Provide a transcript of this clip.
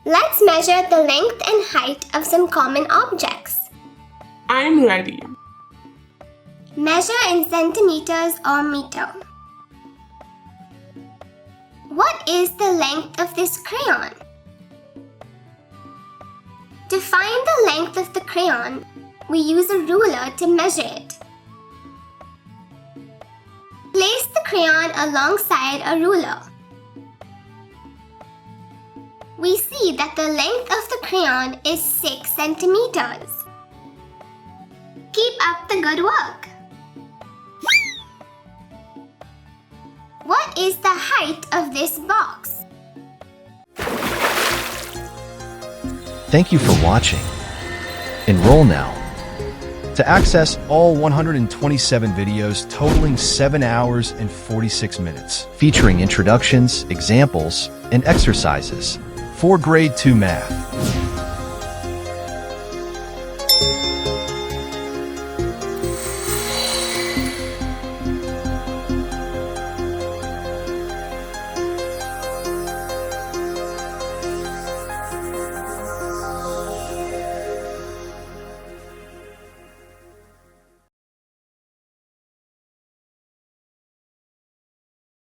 Let's measure the length and height of some common objects. I'm ready. Measure in centimeters or meter. What is the length of this crayon? To find the length of the crayon, we use a ruler to measure it. Place the crayon alongside a ruler. We see that the length of the crayon is 6 centimeters. Keep up the good work. What is the height of this box? Thank you for watching. Enroll now to access all 127 videos totaling 7 hours and 46 minutes, featuring introductions, examples, and exercises for Grade 2 Math.